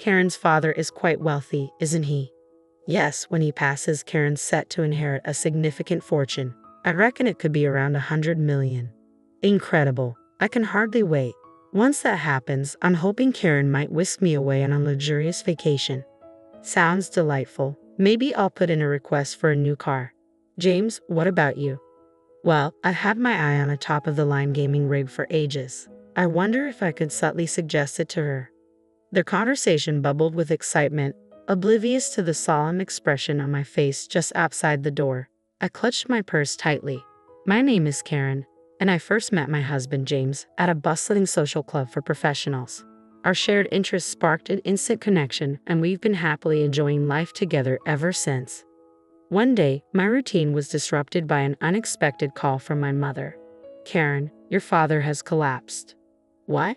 Karen's father is quite wealthy, isn't he? Yes, when he passes, Karen's set to inherit a significant fortune. I reckon it could be around 100 million. Incredible. I can hardly wait. Once that happens, I'm hoping Karen might whisk me away on a luxurious vacation. Sounds delightful. Maybe I'll put in a request for a new car. James, what about you? Well, I've had my eye on a top-of-the-line gaming rig for ages. I wonder if I could subtly suggest it to her. Their conversation bubbled with excitement, oblivious to the solemn expression on my face just outside the door. I clutched my purse tightly. My name is Karen, and I first met my husband James at a bustling social club for professionals. Our shared interests sparked an instant connection, and we've been happily enjoying life together ever since. One day, my routine was disrupted by an unexpected call from my mother. Karen, your father has collapsed. What?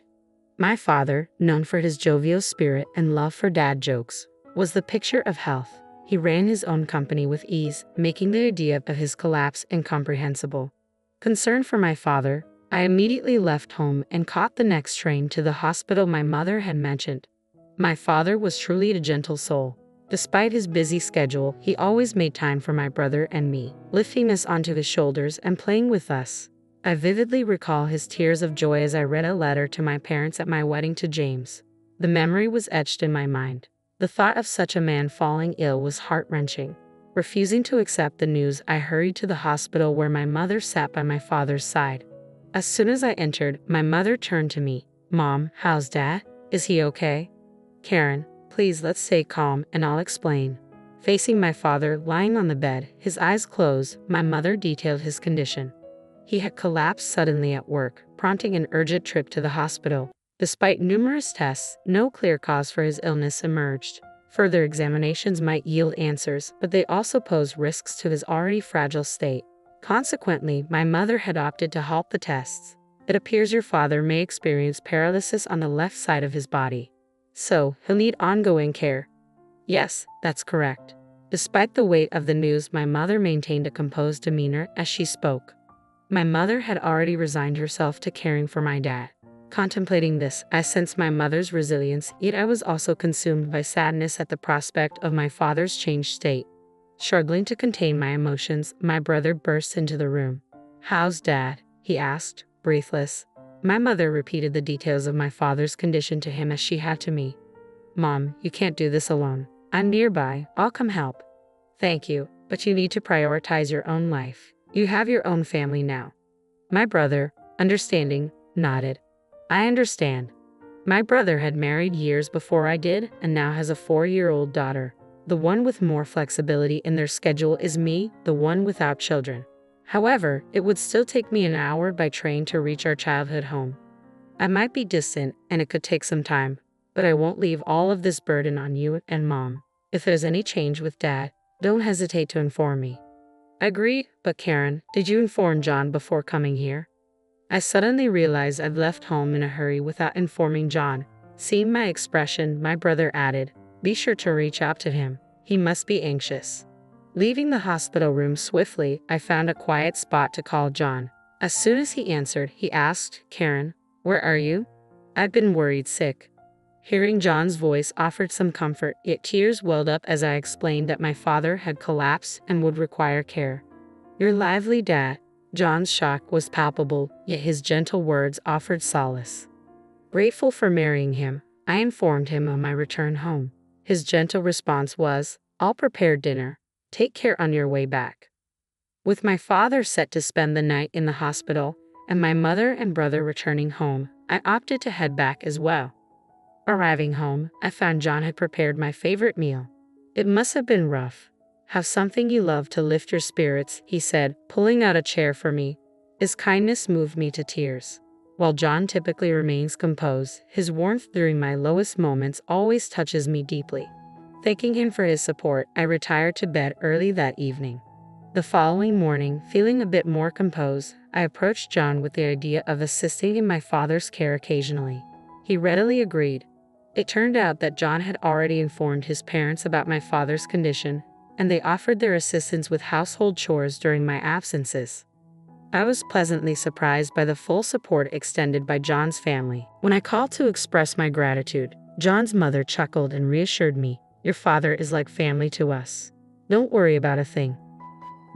My father, known for his jovial spirit and love for dad jokes, was the picture of health. He ran his own company with ease, making the idea of his collapse incomprehensible. Concerned for my father, I immediately left home and caught the next train to the hospital my mother had mentioned. My father was truly a gentle soul. Despite his busy schedule, he always made time for my brother and me, lifting us onto his shoulders and playing with us. I vividly recall his tears of joy as I read a letter to my parents at my wedding to James. The memory was etched in my mind. The thought of such a man falling ill was heart-wrenching. Refusing to accept the news, I hurried to the hospital where my mother sat by my father's side. As soon as I entered, my mother turned to me. Mom, how's Dad? Is he okay? Karen, please let's stay calm and I'll explain. Facing my father lying on the bed, his eyes closed, my mother detailed his condition. He had collapsed suddenly at work, prompting an urgent trip to the hospital. Despite numerous tests, no clear cause for his illness emerged. Further examinations might yield answers, but they also posed risks to his already fragile state. Consequently, my mother had opted to halt the tests. It appears your father may experience paralysis on the left side of his body. So, he'll need ongoing care. Yes, that's correct. Despite the weight of the news, my mother maintained a composed demeanor as she spoke. My mother had already resigned herself to caring for my dad. Contemplating this, I sensed my mother's resilience, yet I was also consumed by sadness at the prospect of my father's changed state. Struggling to contain my emotions, my brother burst into the room. How's Dad? He asked, breathless. My mother repeated the details of my father's condition to him as she had to me. Mom, you can't do this alone. I'm nearby. I'll come help. Thank you, but you need to prioritize your own life. You have your own family now. My brother, understanding, nodded. I understand. My brother had married years before I did and now has a 4-year-old daughter. The one with more flexibility in their schedule is me, the one without children. However, it would still take me an hour by train to reach our childhood home. I might be distant and it could take some time, but I won't leave all of this burden on you and Mom. If there's any change with Dad, don't hesitate to inform me. Agreed, but Karen, did you inform John before coming here? I suddenly realized I'd left home in a hurry without informing John. Seeing my expression, my brother added, be sure to reach out to him. He must be anxious. Leaving the hospital room swiftly, I found a quiet spot to call John. As soon as he answered, he asked, Karen, where are you? I'd been worried sick. Hearing John's voice offered some comfort, yet tears welled up as I explained that my father had collapsed and would require care. Your lively dad. John's shock was palpable, yet his gentle words offered solace. Grateful for marrying him, I informed him on my return home. His gentle response was, I'll prepare dinner. Take care on your way back. With my father set to spend the night in the hospital, and my mother and brother returning home, I opted to head back as well. Arriving home, I found John had prepared my favorite meal. It must have been rough. Have something you love to lift your spirits, he said, pulling out a chair for me. His kindness moved me to tears. While John typically remains composed, his warmth during my lowest moments always touches me deeply. Thanking him for his support, I retired to bed early that evening. The following morning, feeling a bit more composed, I approached John with the idea of assisting in my father's care occasionally. He readily agreed. It turned out that John had already informed his parents about my father's condition, and they offered their assistance with household chores during my absences. I was pleasantly surprised by the full support extended by John's family. When I called to express my gratitude, John's mother chuckled and reassured me, "Your father is like family to us. Don't worry about a thing."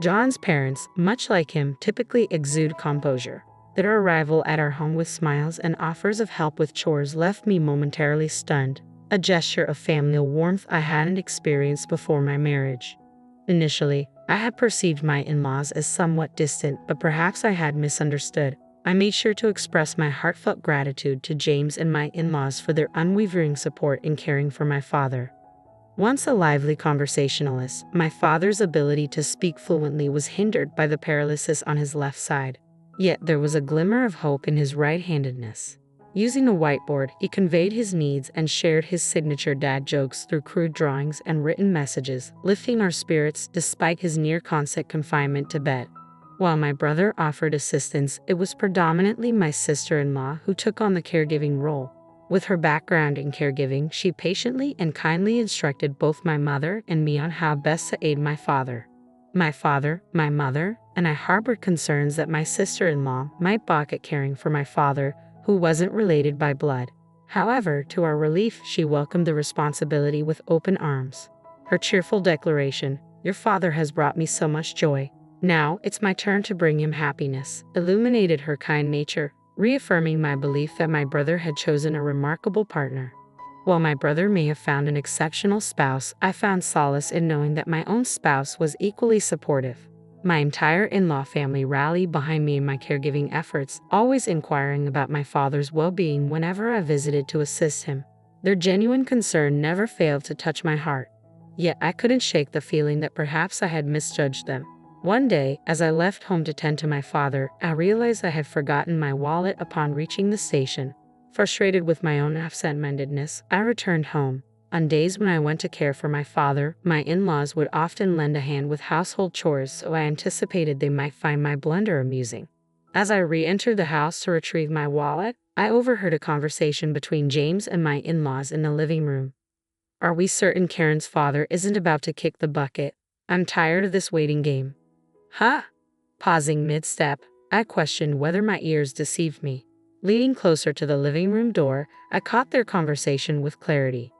John's parents, much like him, typically exude composure. Their arrival at our home with smiles and offers of help with chores left me momentarily stunned, a gesture of familial warmth I hadn't experienced before my marriage. Initially, I had perceived my in-laws as somewhat distant, but perhaps I had misunderstood. I made sure to express my heartfelt gratitude to James and my in-laws for their unwavering support in caring for my father. Once a lively conversationalist, my father's ability to speak fluently was hindered by the paralysis on his left side. Yet there was a glimmer of hope in his right-handedness. Using a whiteboard, he conveyed his needs and shared his signature dad jokes through crude drawings and written messages, lifting our spirits despite his near-constant confinement to bed. While my brother offered assistance, it was predominantly my sister-in-law who took on the caregiving role. With her background in caregiving, she patiently and kindly instructed both my mother and me on how best to aid my father. My father, my mother, and I harbored concerns that my sister-in-law might balk at caring for my father, who wasn't related by blood. However, to our relief, she welcomed the responsibility with open arms. Her cheerful declaration, "Your father has brought me so much joy. Now it's my turn to bring him happiness," illuminated her kind nature, reaffirming my belief that my brother had chosen a remarkable partner. While my brother may have found an exceptional spouse, I found solace in knowing that my own spouse was equally supportive. My entire in-law family rallied behind me in my caregiving efforts, always inquiring about my father's well-being whenever I visited to assist him. Their genuine concern never failed to touch my heart. Yet I couldn't shake the feeling that perhaps I had misjudged them. One day, as I left home to tend to my father, I realized I had forgotten my wallet upon reaching the station. Frustrated with my own absent-mindedness, I returned home. On days when I went to care for my father, my in-laws would often lend a hand with household chores, so I anticipated they might find my blunder amusing. As I re-entered the house to retrieve my wallet, I overheard a conversation between James and my in-laws in the living room. "Are we certain Karen's father isn't about to kick the bucket? I'm tired of this waiting game." "Huh?" Pausing mid-step, I questioned whether my ears deceived me. Leaning closer to the living room door, I caught their conversation with clarity.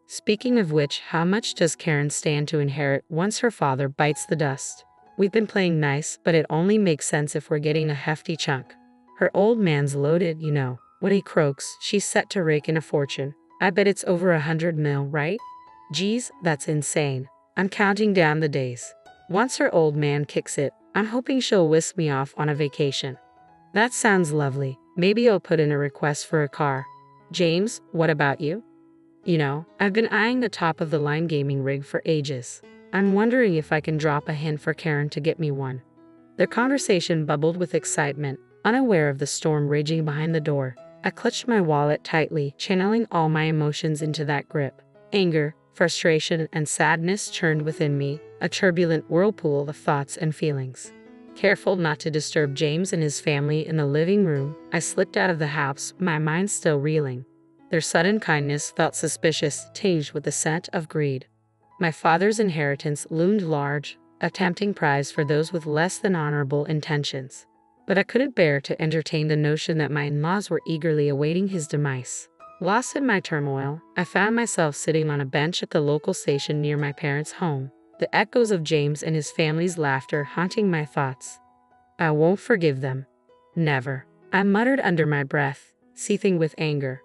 "Speaking of which, how much does Karen stand to inherit once her father bites the dust? We've been playing nice, but it only makes sense if we're getting a hefty chunk. Her old man's loaded, you know. When he croaks, she's set to rake in a fortune. I bet it's over 100 mil, right? Geez, that's insane. I'm counting down the days. Once her old man kicks it, I'm hoping she'll whisk me off on a vacation." "That sounds lovely. Maybe I'll put in a request for a car." "James, what about you?" "You know, I've been eyeing the top-of-the-line gaming rig for ages. I'm wondering if I can drop a hint for Karen to get me one." Their conversation bubbled with excitement, unaware of the storm raging behind the door. I clutched my wallet tightly, channeling all my emotions into that grip. Anger, frustration, and sadness churned within me, a turbulent whirlpool of thoughts and feelings. Careful not to disturb James and his family in the living room, I slipped out of the house, my mind still reeling. Their sudden kindness felt suspicious, tinged with the scent of greed. My father's inheritance loomed large, a tempting prize for those with less than honorable intentions. But I couldn't bear to entertain the notion that my in-laws were eagerly awaiting his demise. Lost in my turmoil, I found myself sitting on a bench at the local station near my parents' home, the echoes of James and his family's laughter haunting my thoughts. "I won't forgive them. Never," I muttered under my breath, seething with anger.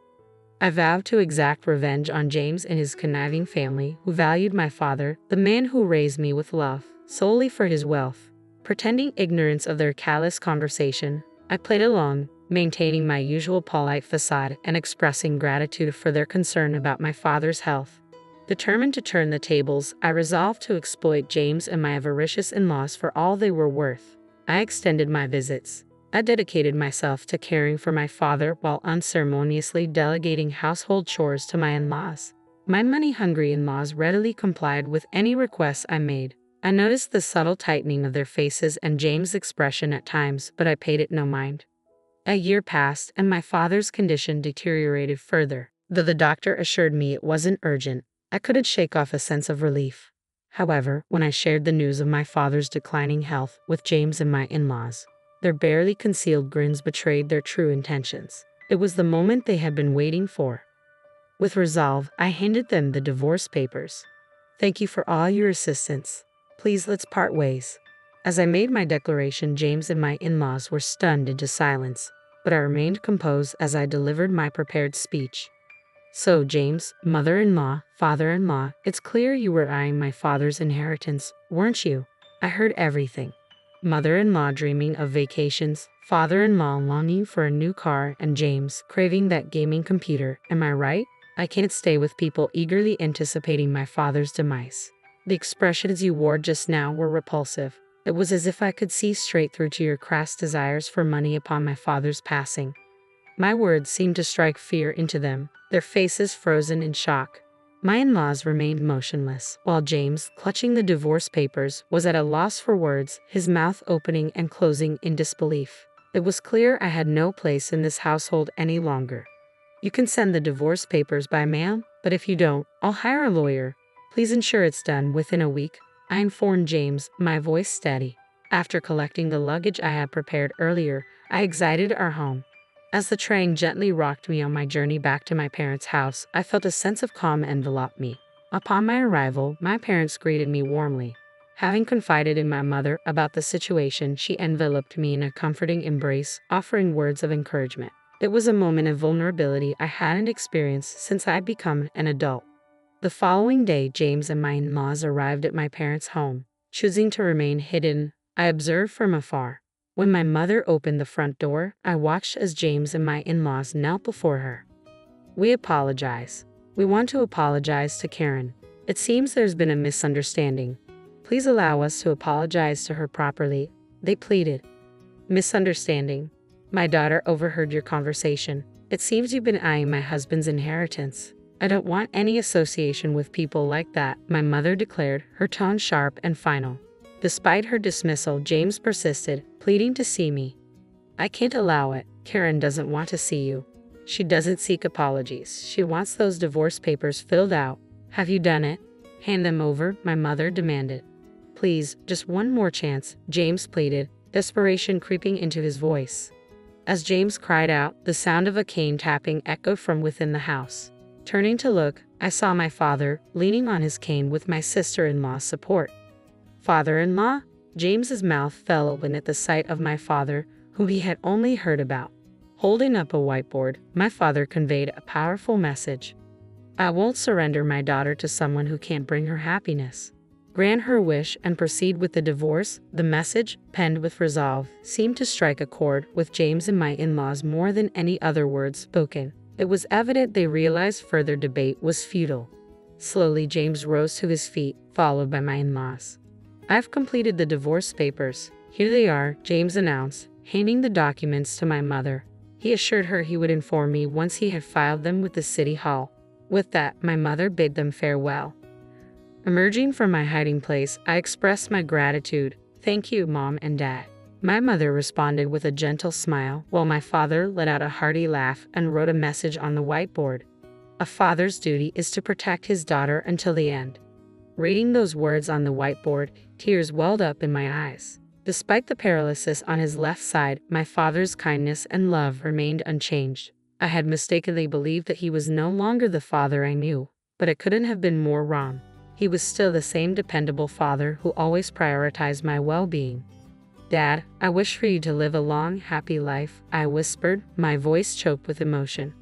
I vowed to exact revenge on James and his conniving family who valued my father, the man who raised me with love, solely for his wealth. Pretending ignorance of their callous conversation, I played along, maintaining my usual polite facade and expressing gratitude for their concern about my father's health. Determined to turn the tables, I resolved to exploit James and my avaricious in-laws for all they were worth. I extended my visits. I dedicated myself to caring for my father while unceremoniously delegating household chores to my in-laws. My money-hungry in-laws readily complied with any requests I made. I noticed the subtle tightening of their faces and James' expression at times, but I paid it no mind. A year passed, and my father's condition deteriorated further. Though the doctor assured me it wasn't urgent, I couldn't shake off a sense of relief. However, when I shared the news of my father's declining health with James and my in-laws, their barely concealed grins betrayed their true intentions. It was the moment they had been waiting for. With resolve, I handed them the divorce papers. Thank you for all your assistance. Please let's part ways. As I made my declaration, James and my in-laws were stunned into silence, but I remained composed as I delivered my prepared speech. So, James, mother-in-law, father-in-law, it's clear you were eyeing my father's inheritance, weren't you? I heard everything. Mother-in-law dreaming of vacations, father-in-law longing for a new car, and James craving that gaming computer. Am I right? I can't stay with people eagerly anticipating my father's demise. The expressions you wore just now were repulsive. It was as if I could see straight through to your crass desires for money upon my father's passing. My words seemed to strike fear into them, their faces frozen in shock. My in-laws remained motionless, while James, clutching the divorce papers, was at a loss for words, his mouth opening and closing in disbelief. It was clear I had no place in this household any longer. You can send the divorce papers by mail, but if you don't, I'll hire a lawyer. Please ensure it's done within a week, I informed James, my voice steady. After collecting the luggage I had prepared earlier, I exited our home. As the train gently rocked me on my journey back to my parents' house, I felt a sense of calm envelop me. Upon my arrival, my parents greeted me warmly. Having confided in my mother about the situation, she enveloped me in a comforting embrace, offering words of encouragement. It was a moment of vulnerability I hadn't experienced since I'd become an adult. The following day, James and my in-laws arrived at my parents' home. Choosing to remain hidden, I observed from afar. When my mother opened the front door, I watched as James and my in-laws knelt before her. We apologize. We want to apologize to Karen. It seems there's been a misunderstanding. Please allow us to apologize to her properly, they pleaded. Misunderstanding. My daughter overheard your conversation. It seems you've been eyeing my husband's inheritance. I don't want any association with people like that, my mother declared, her tone sharp and final. Despite her dismissal, James persisted, pleading to see me. I can't allow it. Karen doesn't want to see you. She doesn't seek apologies. She wants those divorce papers filled out. Have you done it? Hand them over, my mother demanded. Please, just one more chance, James pleaded, desperation creeping into his voice. As James cried out, the sound of a cane tapping echoed from within the house. Turning to look, I saw my father, leaning on his cane with my sister-in-law's support. Father-in-law? James's mouth fell open at the sight of my father, whom he had only heard about. Holding up a whiteboard, my father conveyed a powerful message. I won't surrender my daughter to someone who can't bring her happiness. Grant her wish and proceed with the divorce. The message, penned with resolve, seemed to strike a chord with James and my in-laws more than any other words spoken. It was evident they realized further debate was futile. Slowly, James rose to his feet, followed by my in-laws. I've completed the divorce papers. Here they are, James announced, handing the documents to my mother. He assured her he would inform me once he had filed them with the city hall. With that, my mother bid them farewell. Emerging from my hiding place, I expressed my gratitude. Thank you, Mom and Dad. My mother responded with a gentle smile, while my father let out a hearty laugh and wrote a message on the whiteboard. A father's duty is to protect his daughter until the end. Reading those words on the whiteboard, tears welled up in my eyes. Despite the paralysis on his left side, my father's kindness and love remained unchanged. I had mistakenly believed that he was no longer the father I knew, but it couldn't have been more wrong. He was still the same dependable father who always prioritized my well-being. Dad, I wish for you to live a long, happy life, I whispered, my voice choked with emotion.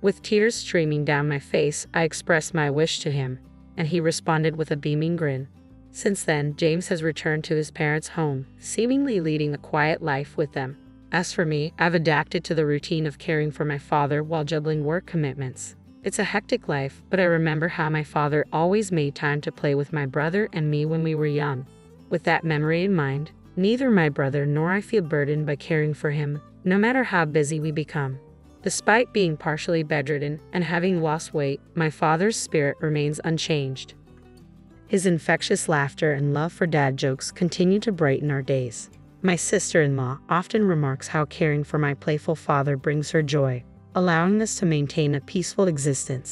With tears streaming down my face, I expressed my wish to him, and he responded with a beaming grin. Since then, James has returned to his parents' home, seemingly leading a quiet life with them. As for me, I've adapted to the routine of caring for my father while juggling work commitments. It's a hectic life, but I remember how my father always made time to play with my brother and me when we were young. With that memory in mind, neither my brother nor I feel burdened by caring for him, no matter how busy we become. Despite being partially bedridden and having lost weight, my father's spirit remains unchanged. His infectious laughter and love for dad jokes continue to brighten our days. My sister-in-law often remarks how caring for my playful father brings her joy, allowing us to maintain a peaceful existence.